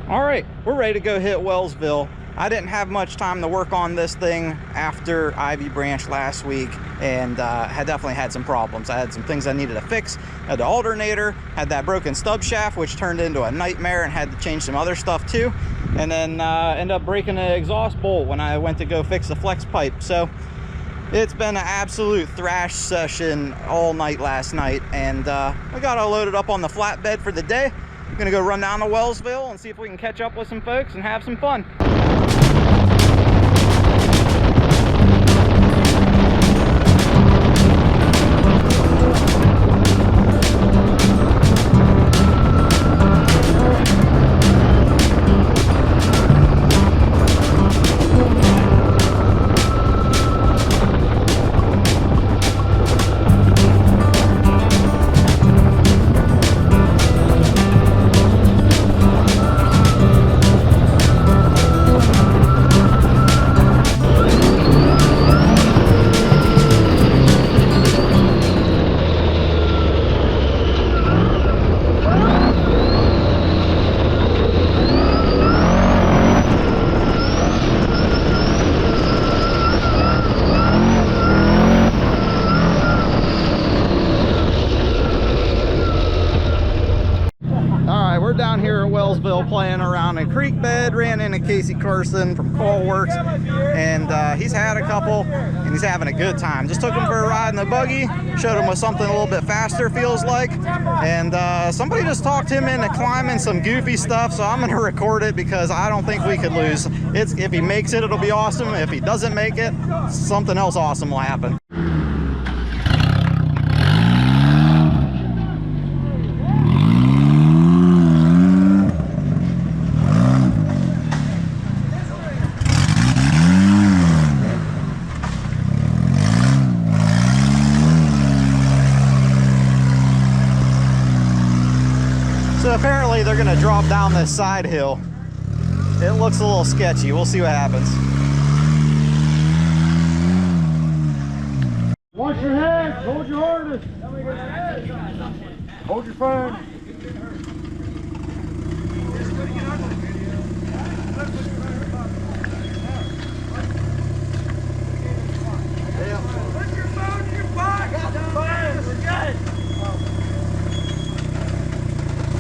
All right, we're ready to go hit Wellsville. I didn't have much time to work on this thing after Ivy Branch last week, and had definitely had some problems. I had some things I needed to fix. Had the alternator, had that broken stub shaft, which turned into a nightmare, and had to change some other stuff too. And then ended up breaking the exhaust bolt when I went to go fix the flex pipe. So it's been an absolute thrash session all night last night, and I got all loaded up on the flatbed for the day. I'm gonna go run down to Wellsville and see if we can catch up with some folks and have some fun. Down here at Wellsville playing around in creek bed, ran into Casey Carson from CrawWorks, and he's had a couple and he's having a good time. Just took him for a ride in the buggy, showed him what something a little bit faster feels like, and somebody just talked him into climbing some goofy stuff, so I'm gonna record it because I don't think we could lose. If he makes it, it'll be awesome. If he doesn't make it, something else awesome will happen. So apparently they're gonna drop down this side hill. It looks a little sketchy. We'll see what happens. Watch your head, hold your harness. Hold your phone. Put your phone in your pocket. We're good.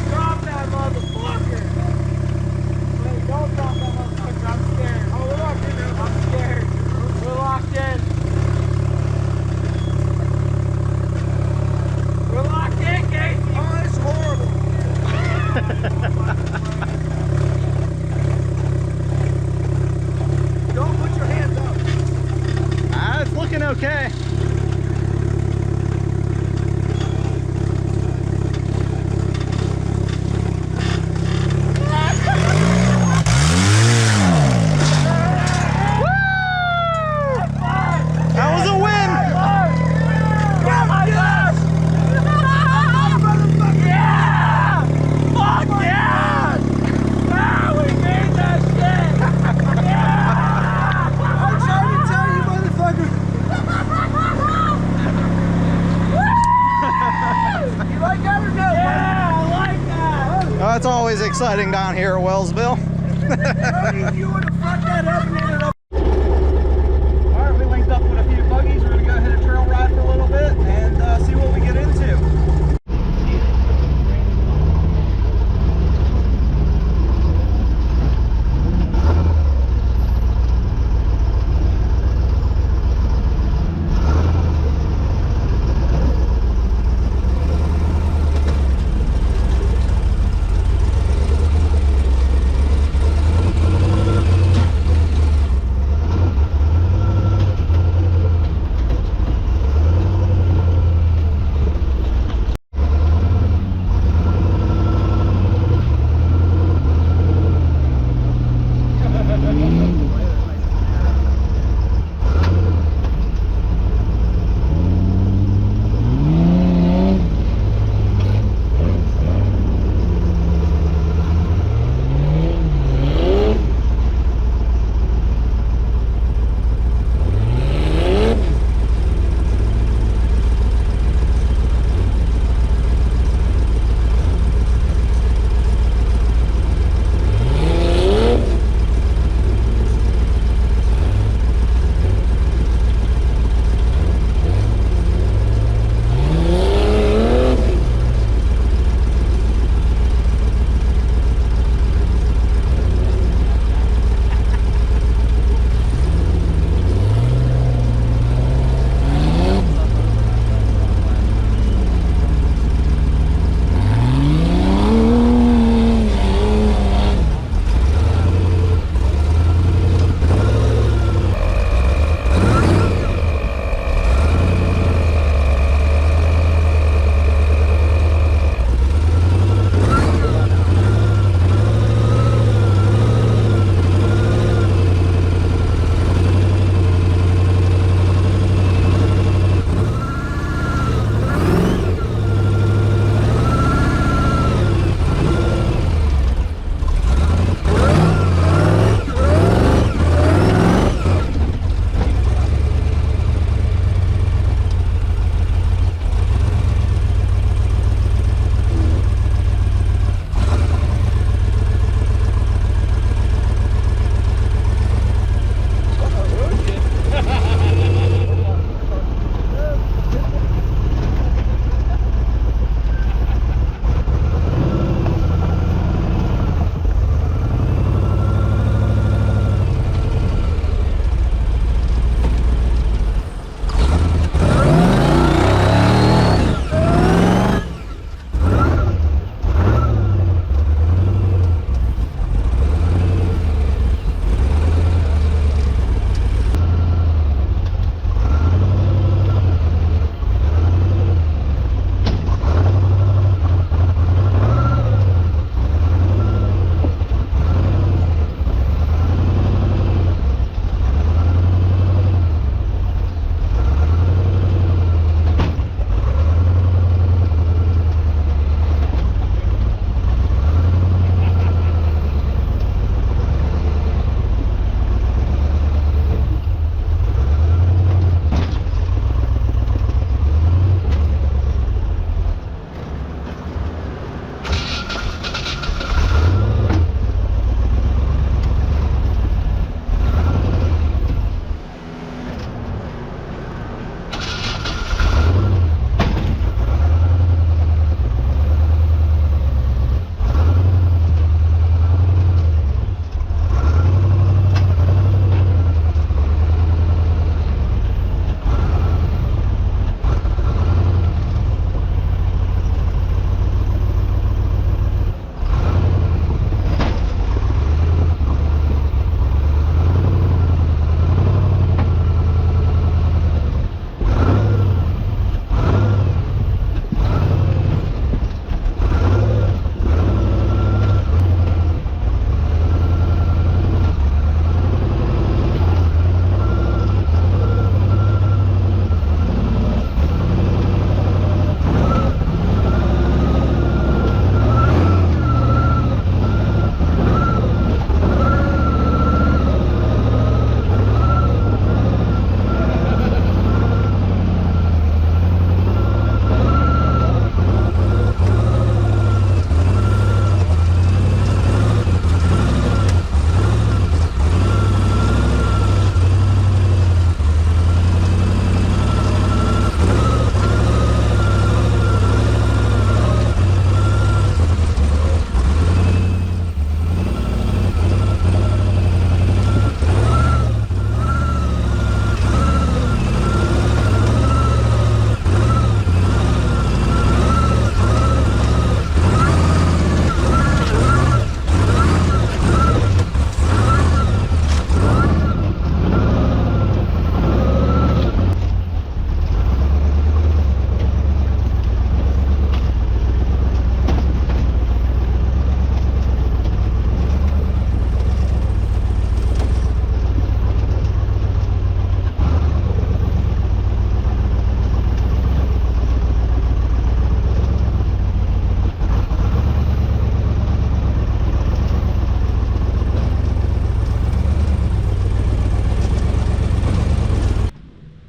Drop that motherfucker! Wait, don't drop that motherfucker, I'm scared. Oh, we're locked in now. I'm scared. We're locked in. We're locked in, Casey! Oh, it's horrible! Don't put your hands up. It's looking okay. It's always exciting down here at Wellsville. You would have fucked that up and ended up. All right, we linked up with a few buggies. We're gonna go hit a trail ride for a little bit and see what we get into.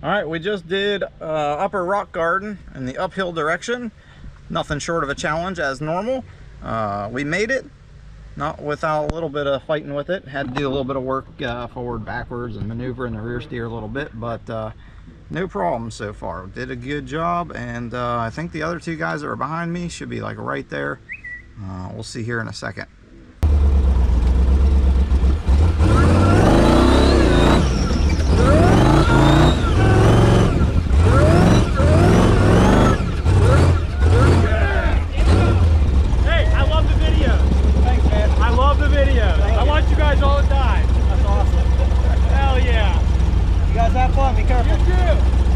All right, we just did upper rock garden in the uphill direction. Nothing short of a challenge as normal. We made it, not without a little bit of fighting with it. Had to do a little bit of work forward, backwards, and maneuvering the rear steer a little bit, but no problem so far. Did a good job, and I think the other 2 guys that are behind me should be like right there. We'll see here in a second. Have fun, be careful. You too.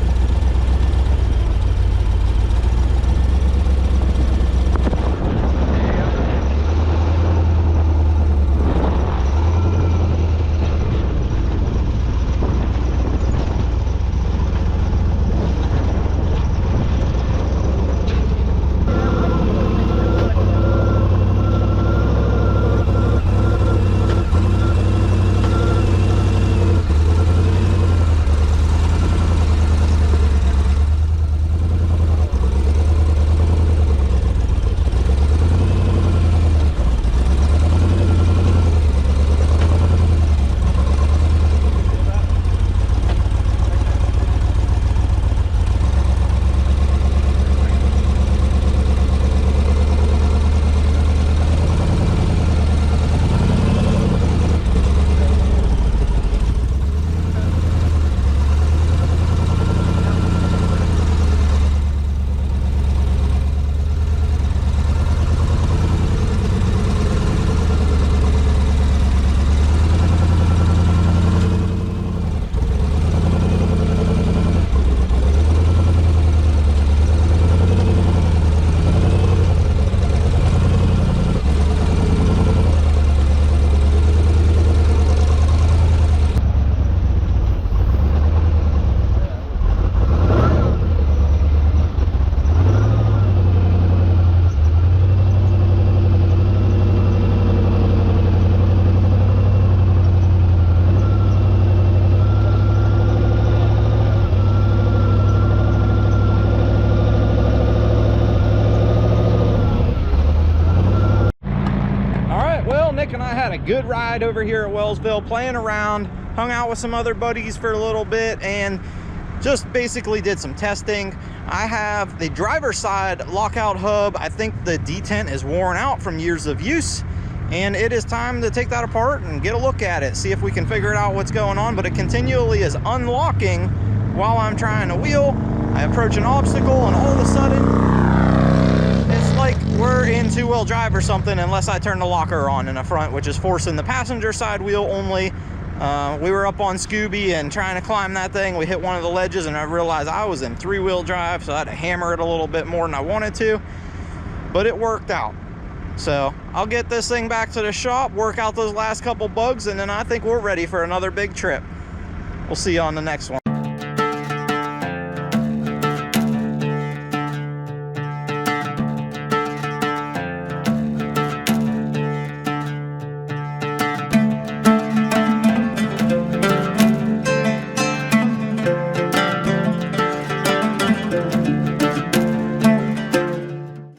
Nick and I had a good ride over here at Wellsville, playing around, hung out with some other buddies for a little bit, and just basically did some testing. I have the driver's side lockout hub. I think the detent is worn out from years of use, and it is time to take that apart and get a look at it, see if we can figure out what's going on. But it continually is unlocking while I'm trying to wheel. I approach an obstacle and all of a sudden it's like we're in two-wheel drive or something, unless I turn the locker on in the front, which is forcing the passenger side wheel only. We were up on Scooby and trying to climb that thing. We hit one of the ledges and I realized I was in three-wheel drive, so I had to hammer it a little bit more than I wanted to, but it worked out. So I'll get this thing back to the shop, work out those last couple bugs, and then I think we're ready for another big trip. We'll see you on the next one.